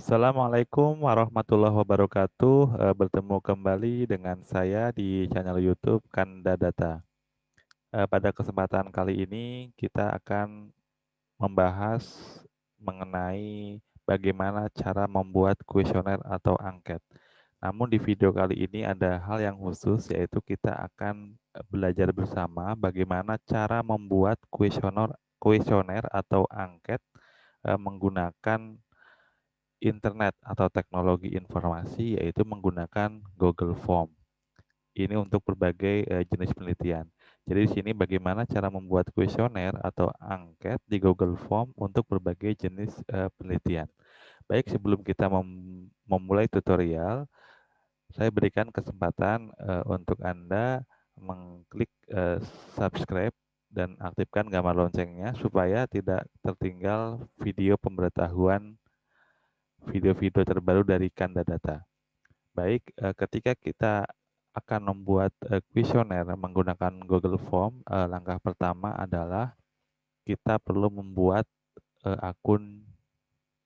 Assalamualaikum warahmatullahi wabarakatuh. Bertemu kembali dengan saya di channel YouTube Kanda Data. Pada kesempatan kali ini kita akan membahas mengenai bagaimana cara membuat kuesioner atau angket. Namun di video kali ini ada hal yang khusus, yaitu kita akan belajar bersama bagaimana cara membuat kuesioner atau angket menggunakan internet atau teknologi informasi, yaitu menggunakan Google Form. Ini untuk berbagai jenis penelitian. Jadi di sini bagaimana cara membuat kuesioner atau angket di Google Form untuk berbagai jenis penelitian. Baik, sebelum kita memulai tutorial, saya berikan kesempatan untuk Anda mengklik subscribe dan aktifkan gambar loncengnya supaya tidak tertinggal video pemberitahuan video-video terbaru dari Kanda Data. Baik, ketika kita akan membuat kuesioner menggunakan Google Form, langkah pertama adalah kita perlu membuat akun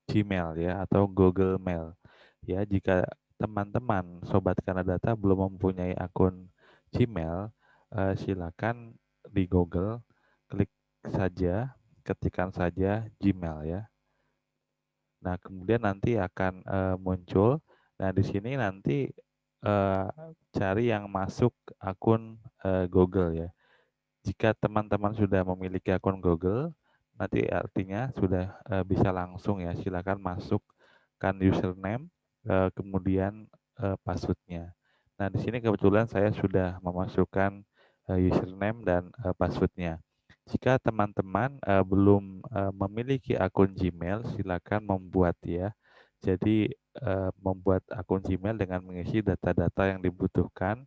Gmail ya atau Google Mail. Ya, jika teman-teman sobat Kanda Data belum mempunyai akun Gmail, silakan di Google klik saja, ketikkan saja Gmail ya. Nah, kemudian nanti akan muncul. Nah, di sini nanti eh, cari yang masuk akun Google ya. Jika teman-teman sudah memiliki akun Google, nanti artinya sudah bisa langsung ya. Silakan masukkan username, kemudian passwordnya. Nah, di sini kebetulan saya sudah memasukkan username dan passwordnya. Jika teman-teman belum memiliki akun Gmail, silakan membuat ya. Jadi membuat akun Gmail dengan mengisi data-data yang dibutuhkan,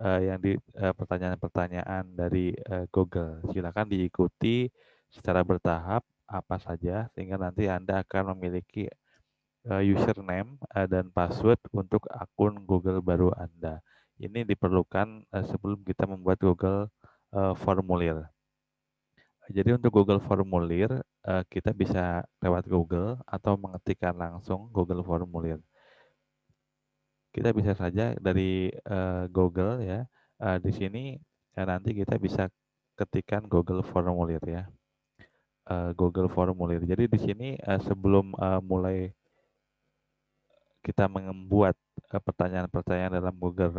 yang di pertanyaan-pertanyaan dari Google. Silakan diikuti secara bertahap apa saja sehingga nanti Anda akan memiliki username dan password untuk akun Google baru Anda. Ini diperlukan sebelum kita membuat Google formulir. Jadi untuk Google Formulir, kita bisa lewat Google atau mengetikkan langsung Google Formulir. Kita bisa saja dari Google ya. Di sini nanti kita bisa ketikkan Google Formulir ya. Google Formulir. Jadi di sini sebelum mulai kita membuat pertanyaan-pertanyaan dalam Google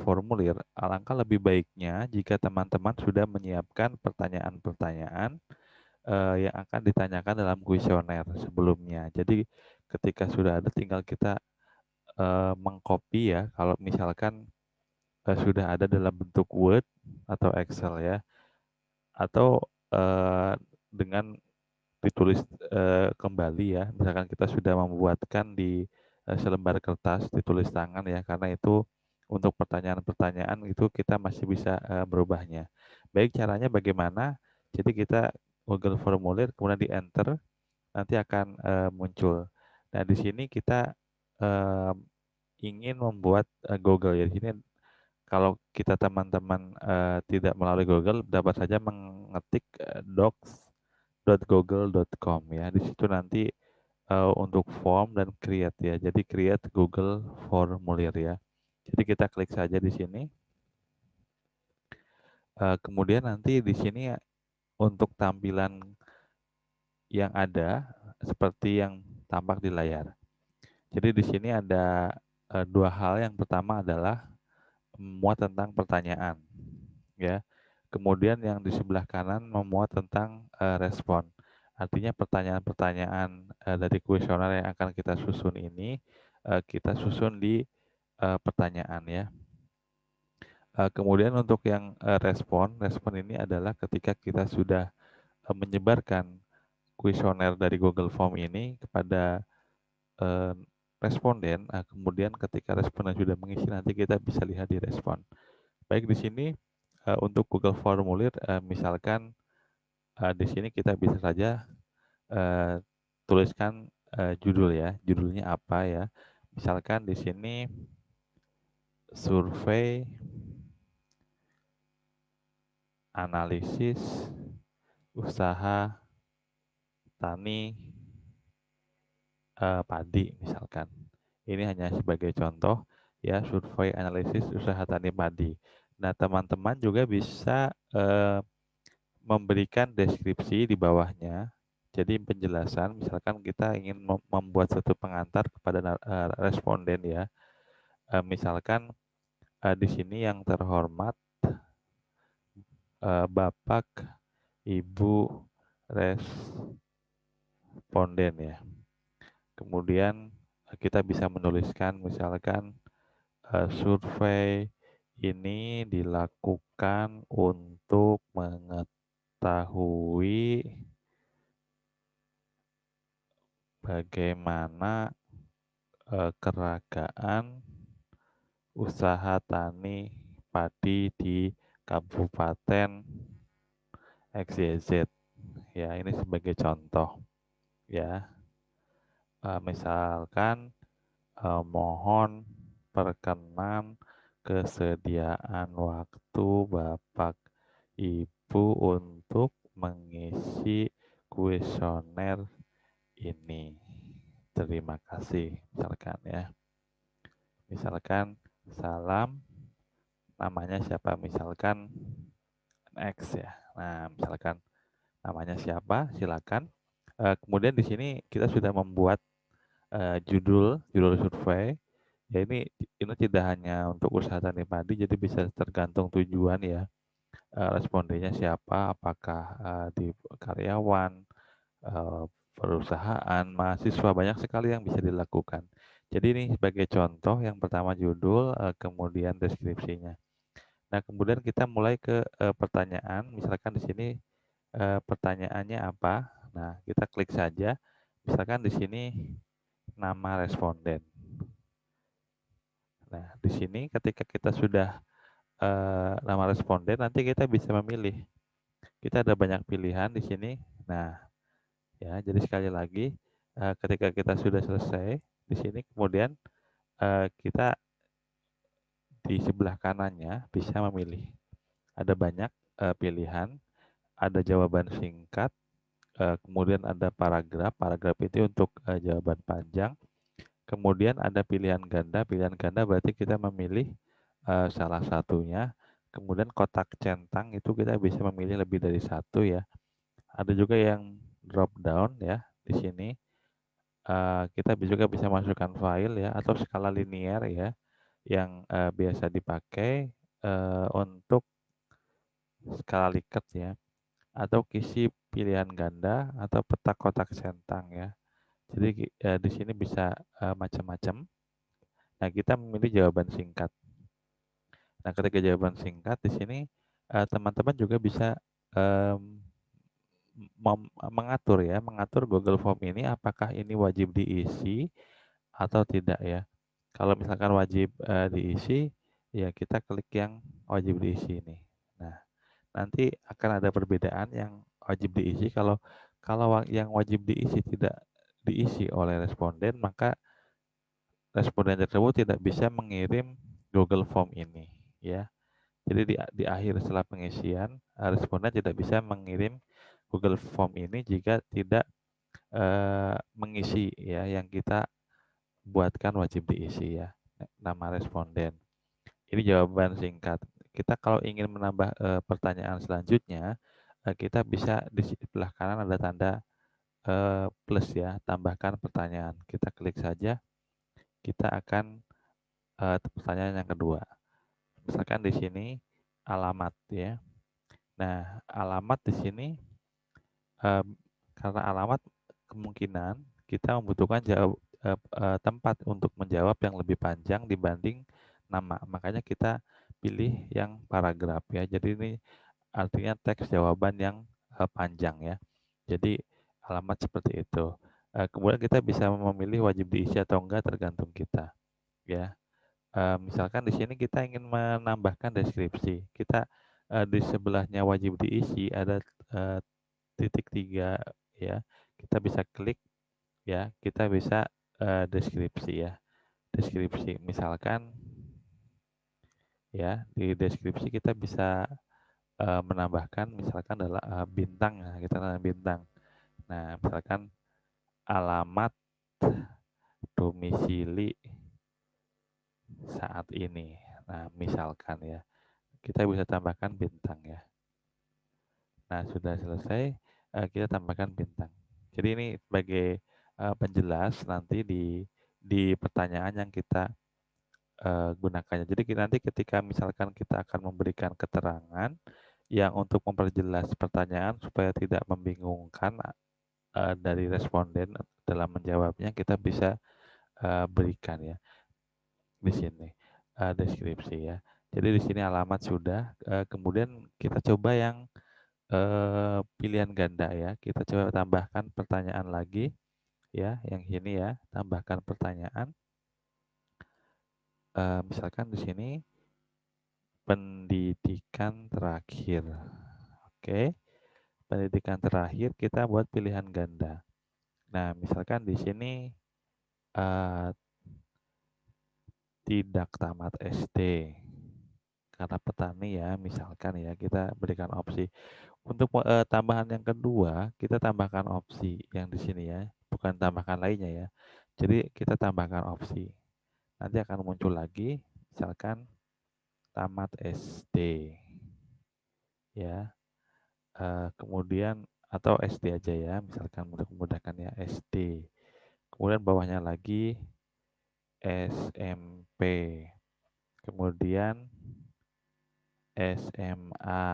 Formulir, alangkah lebih baiknya jika teman-teman sudah menyiapkan pertanyaan-pertanyaan yang akan ditanyakan dalam kuesioner sebelumnya. Jadi ketika sudah ada tinggal kita mengcopy ya, kalau misalkan sudah ada dalam bentuk Word atau Excel ya, atau dengan ditulis kembali ya, misalkan kita sudah membuatkan di selembar kertas ditulis tangan ya, karena itu untuk pertanyaan-pertanyaan itu kita masih bisa merubahnya. Baik, caranya bagaimana? Jadi kita Google Formulir kemudian di enter, nanti akan muncul. Nah, di sini kita ingin membuat Google ya. Di sini kalau kita teman-teman tidak melalui Google, dapat saja mengetik docs.google.com ya. Di situ nanti untuk form dan create ya. Jadi create Google Formulir ya. Jadi kita klik saja di sini. Kemudian nanti di sini untuk tampilan yang ada seperti yang tampak di layar. Jadi di sini ada dua hal. Yang pertama adalah memuat tentang pertanyaan, ya. Kemudian yang di sebelah kanan memuat tentang respon. Artinya pertanyaan-pertanyaan dari kuesioner yang akan kita susun ini kita susun di pertanyaan ya. Kemudian untuk yang respon ini adalah ketika kita sudah menyebarkan kuesioner dari Google Form ini kepada eh, responden. Kemudian ketika responden sudah mengisi, nanti kita bisa lihat di respon. Baik, di sini untuk Google Formulir, misalkan di sini kita bisa saja tuliskan judul ya, judulnya apa ya. Misalkan di sini survei analisis usaha tani padi misalkan. Ini hanya sebagai contoh ya, survei analisis usaha tani padi. Nah, teman-teman juga bisa, memberikan deskripsi di bawahnya. Jadi penjelasan, misalkan kita ingin membuat satu pengantar kepada responden ya. Misalkan, di sini yang terhormat, Bapak, Ibu responden ya. Kemudian, kita bisa menuliskan misalkan, survei ini dilakukan untuk mengetahui bagaimana, keragaan usaha tani padi di Kabupaten XYZ. Ya, ini sebagai contoh ya. Misalkan, mohon perkenan kesediaan waktu Bapak Ibu untuk mengisi kuesioner ini. Terima kasih, misalkan ya. Misalkan salam, namanya siapa? Misalkan X ya. Nah, misalkan namanya siapa? Silakan. Kemudian di sini kita sudah membuat judul survei. Ya ini tidak hanya untuk usaha tani padi, jadi bisa tergantung tujuan ya. Respondennya siapa? Apakah di karyawan, perusahaan, mahasiswa, banyak sekali yang bisa dilakukan. Jadi ini sebagai contoh, yang pertama judul, kemudian deskripsinya. Nah, kemudian kita mulai ke pertanyaan. Misalkan di sini pertanyaannya apa? Nah, kita klik saja. Misalkan di sini nama responden. Nah, di sini ketika kita sudah nama responden, nanti kita bisa memilih. Kita ada banyak pilihan di sini. Nah, ya, jadi sekali lagi, ketika kita sudah selesai di sini, kemudian kita di sebelah kanannya bisa memilih. Ada banyak pilihan, ada jawaban singkat, kemudian ada paragraf. Paragraf itu untuk jawaban panjang. Kemudian ada pilihan ganda berarti kita memilih salah satunya. Kemudian kotak centang itu kita bisa memilih lebih dari satu ya. Ada juga yang drop down ya di sini. Kita juga bisa masukkan file ya, atau skala linear ya, yang biasa dipakai untuk skala Likert ya, atau kisi pilihan ganda atau peta kotak centang ya. Jadi di sini bisa macam-macam. Nah, kita memilih jawaban singkat. Nah, ketika jawaban singkat di sini teman-teman juga bisa mengatur Google Form ini apakah ini wajib diisi atau tidak ya. Kalau misalkan wajib diisi, ya kita klik yang wajib diisi ini. Nah, nanti akan ada perbedaan yang wajib diisi. Kalau kalau yang wajib diisi tidak diisi oleh responden, maka responden tersebut tidak bisa mengirim Google Form ini ya. Jadi di akhir setelah pengisian, responden tidak bisa mengirim Google Form ini jika tidak mengisi ya yang kita buatkan wajib diisi ya, nama responden. Ini jawaban singkat. Kita kalau ingin menambah pertanyaan selanjutnya, kita bisa di sebelah kanan ada tanda plus ya, tambahkan pertanyaan. Kita klik saja, kita akan pertanyaan yang kedua. Misalkan di sini alamat ya. Nah, alamat di sini karena alamat kemungkinan kita membutuhkan tempat untuk menjawab yang lebih panjang dibanding nama. Makanya kita pilih yang paragraf ya. Jadi ini artinya teks jawaban yang panjang ya. Jadi alamat seperti itu. Kemudian kita bisa memilih wajib diisi atau enggak tergantung kita ya. Misalkan di sini kita ingin menambahkan deskripsi. Kita di sebelahnya wajib diisi ada titik 3 ya. Kita bisa klik ya, kita bisa deskripsi ya. Deskripsi misalkan ya, di deskripsi kita bisa menambahkan misalkan adalah bintang, nah kita tambah bintang. Nah, misalkan alamat domisili saat ini. Nah, misalkan ya, kita bisa tambahkan bintang ya. Nah, sudah selesai, kita tambahkan bintang. Jadi ini sebagai penjelas nanti di pertanyaan yang kita gunakannya. Jadi nanti ketika misalkan kita akan memberikan keterangan yang untuk memperjelas pertanyaan supaya tidak membingungkan dari responden dalam menjawabnya, kita bisa berikan ya di sini deskripsi ya. Jadi di sini alamat sudah, kemudian kita coba yang pilihan ganda ya. Kita coba tambahkan pertanyaan lagi ya, yang ini ya, tambahkan pertanyaan. Misalkan di sini pendidikan terakhir. Oke, pendidikan terakhir kita buat pilihan ganda. Nah, misalkan di sini eh, tidak tamat SD. Karena petani ya, misalkan ya, kita berikan opsi. Untuk tambahan yang kedua, kita tambahkan opsi yang di sini ya, bukan tambahkan lainnya ya. Jadi kita tambahkan opsi. Nanti akan muncul lagi, misalkan tamat SD, ya. Kemudian atau SD aja ya, misalkan untuk memudahkan ya SD. Kemudian bawahnya lagi SMP, kemudian SMA,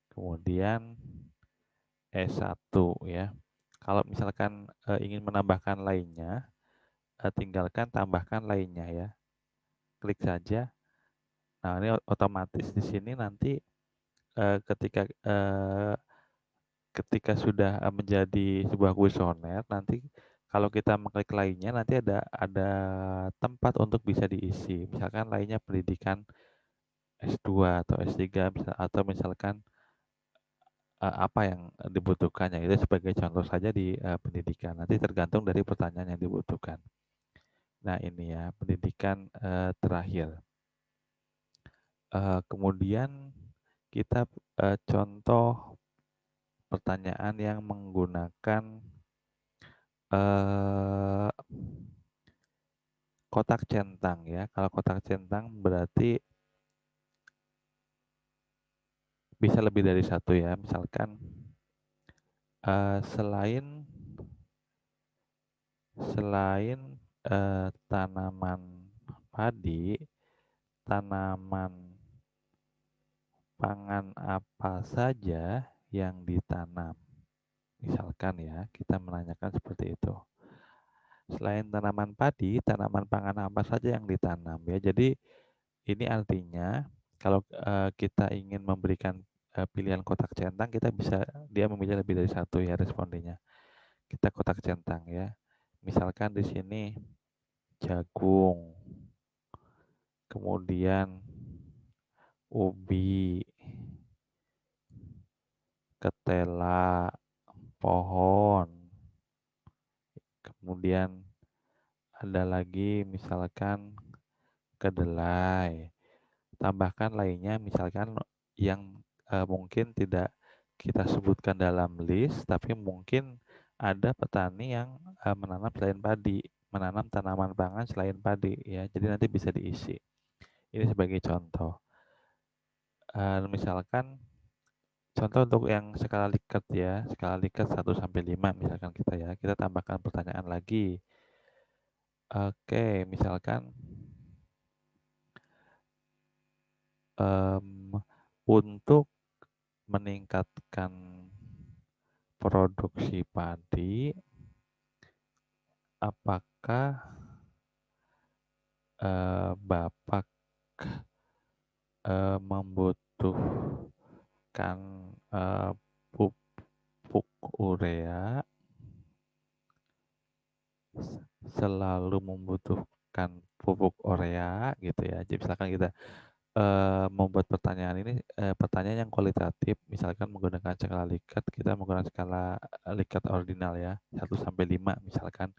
kemudian S1 ya. Kalau misalkan ingin menambahkan lainnya, tinggalkan tambahkan lainnya ya. Klik saja. Nah, ini otomatis di sini nanti ketika sudah menjadi sebuah kuesioner, nanti kalau kita mengklik lainnya nanti ada tempat untuk bisa diisi. Misalkan lainnya pendidikan S2 atau S3 atau misalkan apa yang dibutuhkannya itu sebagai contoh saja di pendidikan. Nanti tergantung dari pertanyaan yang dibutuhkan. Nah, ini ya pendidikan terakhir. Kemudian kita contoh pertanyaan yang menggunakan eh, kotak centang ya. Kalau kotak centang berarti bisa lebih dari satu ya. Misalkan selain tanaman padi, tanaman pangan apa saja yang ditanam. Misalkan ya, kita menanyakan seperti itu. Selain tanaman padi, tanaman pangan apa saja yang ditanam ya. Jadi ini artinya kalau kita ingin memberikan pilihan kotak centang, kita bisa dia memilih lebih dari satu ya respondennya. Kita kotak centang ya. Misalkan di sini jagung, kemudian ubi, ketela, pohon, kemudian ada lagi misalkan kedelai. Tambahkan lainnya misalkan yang mungkin tidak kita sebutkan dalam list, tapi mungkin ada petani yang menanam selain padi, menanam tanaman pangan selain padi ya. Jadi nanti bisa diisi. Ini sebagai contoh. Misalkan contoh untuk yang skala Likert ya, skala Likert 1 sampai 5 misalkan kita ya. Kita tambahkan pertanyaan lagi. Oke, misalkan untuk meningkatkan produksi padi, apakah Bapak membutuhkan pupuk urea, selalu membutuhkan pupuk urea gitu ya. Jadi misalkan kita membuat pertanyaan ini pertanyaan yang kualitatif, misalkan menggunakan skala Likert, kita menggunakan skala Likert ordinal ya, 1 sampai 5 misalkan.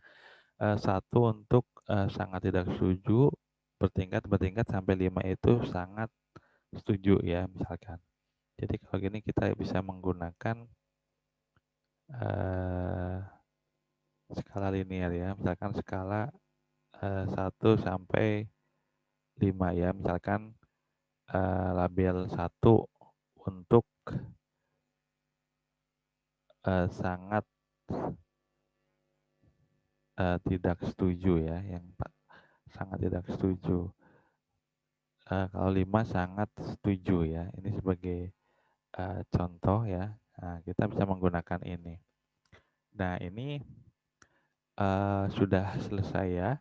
1 untuk sangat tidak setuju, bertingkat sampai 5 itu sangat setuju ya misalkan. Jadi kalau gini kita bisa menggunakan skala linear ya, misalkan skala 1 sampai 5 ya, misalkan label 1 untuk sangat tidak setuju ya, yang sangat tidak setuju. Kalau 5 sangat setuju ya, ini sebagai contoh ya. Nah, kita bisa menggunakan ini. Nah, ini sudah selesai ya.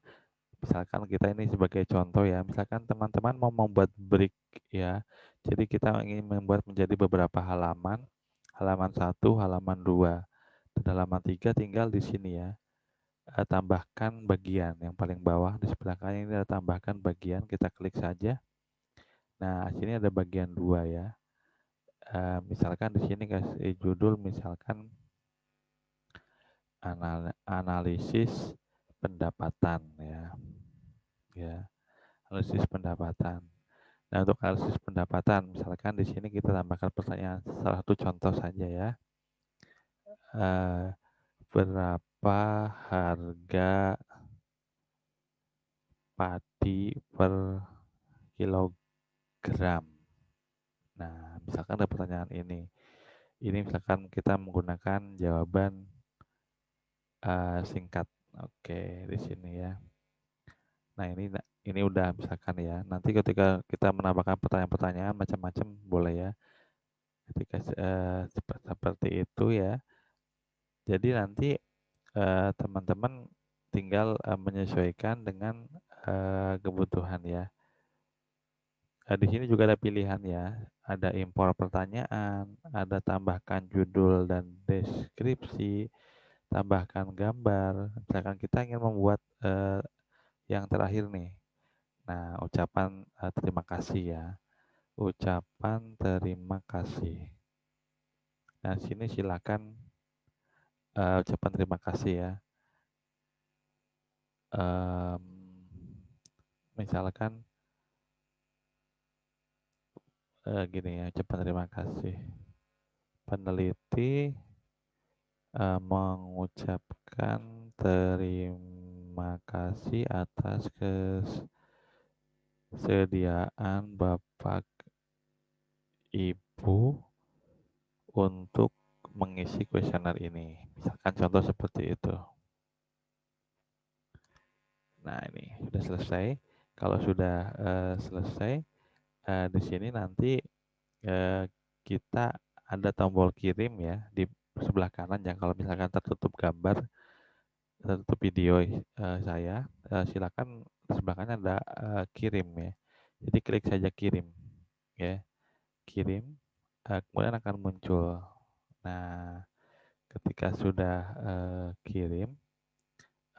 Misalkan kita ini sebagai contoh ya, misalkan teman-teman mau membuat break ya. Jadi kita ingin membuat menjadi beberapa halaman, halaman 1, halaman 2, dan halaman 3 tinggal di sini ya. Tambahkan bagian yang paling bawah di sebelah kanan ini ada tambahkan bagian, kita klik saja. Nah, sini ada bagian 2 ya. Misalkan di sini kasih judul misalkan analisis pendapatan ya. Ya, analisis pendapatan. Nah, untuk analisis pendapatan, misalkan di sini kita tambahkan pertanyaan, salah satu contoh saja ya. Berapa harga padi per kilogram? Nah, misalkan ada pertanyaan ini. Ini misalkan kita menggunakan jawaban singkat. Oke, di sini ya. Nah, ini udah misalkan ya. Nanti ketika kita menambahkan pertanyaan-pertanyaan macam-macam boleh ya. Ketika seperti itu ya. Jadi nanti teman-teman tinggal menyesuaikan dengan kebutuhan ya. Di sini juga ada pilihan ya. Ada impor pertanyaan, ada tambahkan judul dan deskripsi, tambahkan gambar. Misalkan kita ingin membuat yang terakhir nih. Nah, ucapan terima kasih ya. Ucapan terima kasih. Nah, sini silakan ucapan terima kasih ya. Misalkan gini ya, ucapan terima kasih. Peneliti mengucapkan terima kasih atas kesediaan Bapak Ibu untuk mengisi kuesioner ini. Misalkan contoh seperti itu. Nah, ini sudah selesai. Kalau sudah selesai, di sini nanti kita ada tombol kirim ya di sebelah kanan ya. Kalau misalkan tertutup gambar, tertutup video saya, silakan di sebelah kanan ada kirim ya. Jadi klik saja kirim ya. Kirim, kemudian akan muncul. Nah, ketika sudah kirim,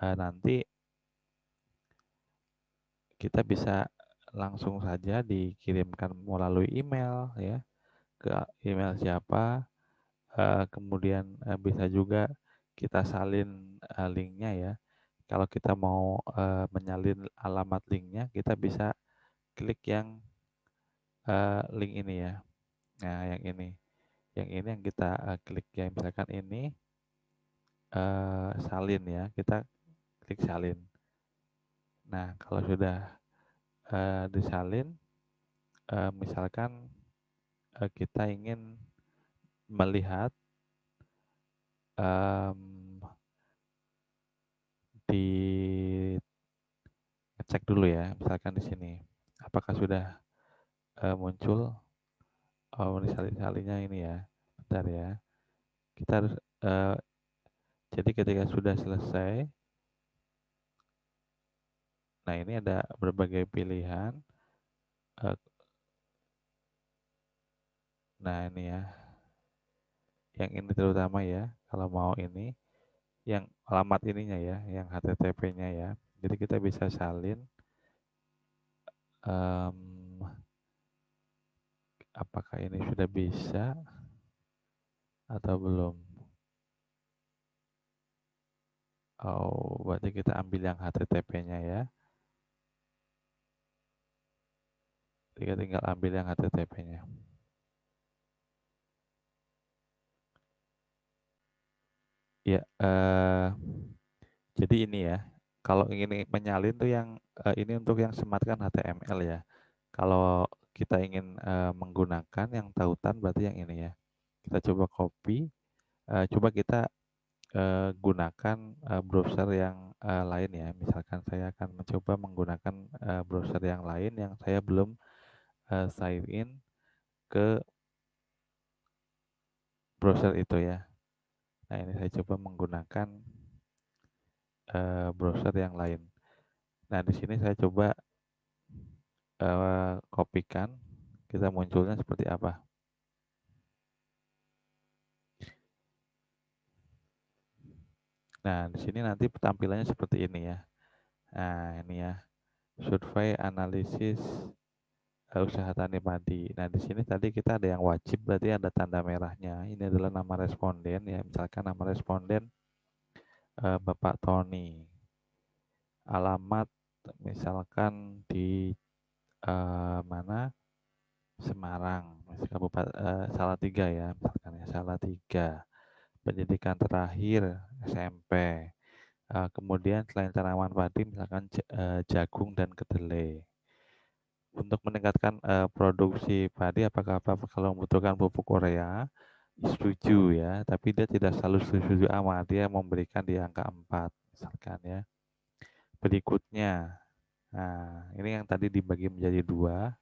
nanti kita bisa langsung saja dikirimkan melalui email ya, ke email siapa, kemudian bisa juga kita salin linknya ya. Kalau kita mau menyalin alamat linknya, kita bisa klik yang link ini ya. Nah, yang ini yang kita klik ya, misalkan ini salin ya, kita klik salin. Nah, kalau sudah disalin, misalkan kita ingin melihat dicek dulu ya, misalkan di sini apakah sudah muncul. Oh, ini salinnya ini ya, bentar ya, kita harus jadi ketika sudah selesai, nah ini ada berbagai pilihan. Nah, ini ya, yang ini terutama ya, kalau mau ini yang alamat ininya ya, yang HTTP-nya ya. Jadi kita bisa salin apakah ini sudah bisa atau belum. Oh, berarti kita ambil yang HTTP-nya ya. Kita tinggal ambil yang HTTP-nya. Ya, Jadi ini ya, kalau ingin menyalin tuh yang, ini untuk yang smart kan HTML ya. Kalau kita ingin, menggunakan yang tautan berarti yang ini ya. Kita coba copy, coba kita, gunakan, browser yang, lain ya. Misalkan saya akan mencoba menggunakan, browser yang lain yang saya belum, sign in ke browser itu ya. Nah, ini saya coba menggunakan, browser yang lain. Nah, di sini saya coba, kopikan, kita munculnya seperti apa. Nah, di sini nanti tampilannya seperti ini ya. Nah, ini ya, survei analisis, usaha tani padi. Nah, di sini tadi kita ada yang wajib, berarti ada tanda merahnya. Ini adalah nama responden ya, misalkan nama responden, Bapak Tony. Alamat misalkan di, mana, Semarang, Salatiga ya, misalkan ya, Salatiga. Pendidikan terakhir SMP. Kemudian selain tanaman padi misalkan jagung dan kedelai. Untuk meningkatkan, produksi padi apakah Bapak kalau membutuhkan pupuk urea? Setuju ya, tapi dia tidak selalu setuju amat, dia memberikan di angka 4 misalkan ya. Berikutnya, nah ini yang tadi dibagi menjadi 2.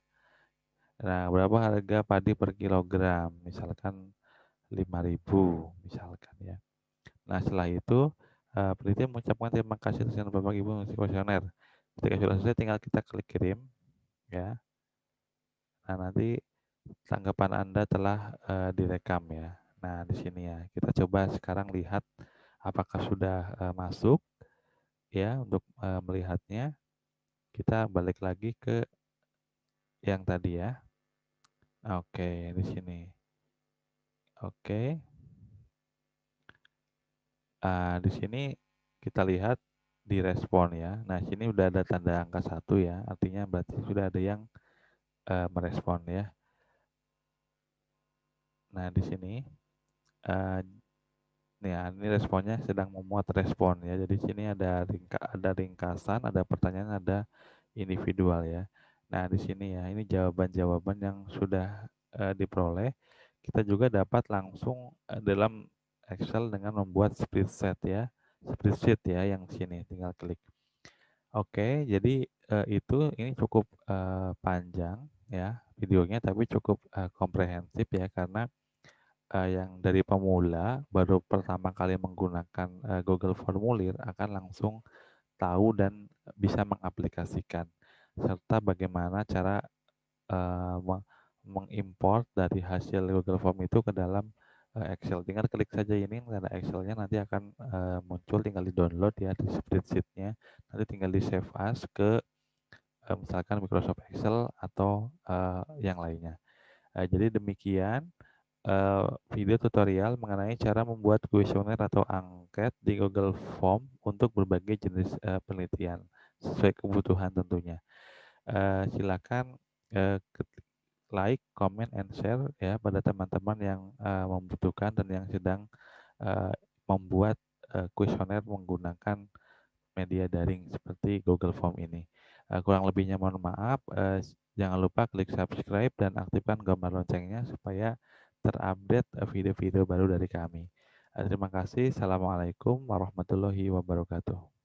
Nah, berapa harga padi per kilogram? Misalkan 5.000 misalkan ya. Nah, setelah itu, peneliti mengucapkan terima kasih atas Bapak Ibu mengisi kuesioner. Ketika sudah selesai tinggal kita klik kirim ya. Nah, nanti tanggapan Anda telah, direkam ya. Nah, di sini ya, kita coba sekarang lihat apakah sudah, masuk ya. Untuk, melihatnya kita balik lagi ke yang tadi ya. Oke, di sini. Oke, di sini kita lihat di respon ya. Nah, sini udah ada tanda angka 1 ya, artinya berarti sudah ada yang, merespon ya. Nah, di sini, eee, nih ya, ini responnya sedang memuat respon ya. Jadi sini ada ringkasan, ada pertanyaan, ada individual ya. Nah, di sini ya, ini jawaban-jawaban yang sudah, diperoleh. Kita juga dapat langsung, dalam Excel dengan membuat spreadsheet ya, spreadsheet ya yang sini, tinggal klik. Oke, jadi, ini cukup, panjang ya videonya, tapi cukup, komprehensif ya karena, yang dari pemula baru pertama kali menggunakan, Google Formulir akan langsung tahu dan bisa mengaplikasikan, serta bagaimana cara, eee, me mengimport dari hasil Google Form itu ke dalam, Excel. Tinggal klik saja ini tanda Excel-nya nanti akan, muncul, tinggal di-download ya di spreadsheet-nya, nanti tinggal di-save as ke, misalkan Microsoft Excel atau, yang lainnya. Jadi demikian, video tutorial mengenai cara membuat kuesioner atau angket di Google Form untuk berbagai jenis, penelitian, sesuai kebutuhan tentunya. Silakan, like, comment, and share ya pada teman-teman yang, membutuhkan dan yang sedang, eee, membuat, kuesioner menggunakan media daring seperti Google Form ini. Kurang lebihnya mohon maaf, jangan lupa klik subscribe dan aktifkan gambar loncengnya supaya terupdate, video-video baru dari kami. Terima kasih. Assalamualaikum warahmatullahi wabarakatuh.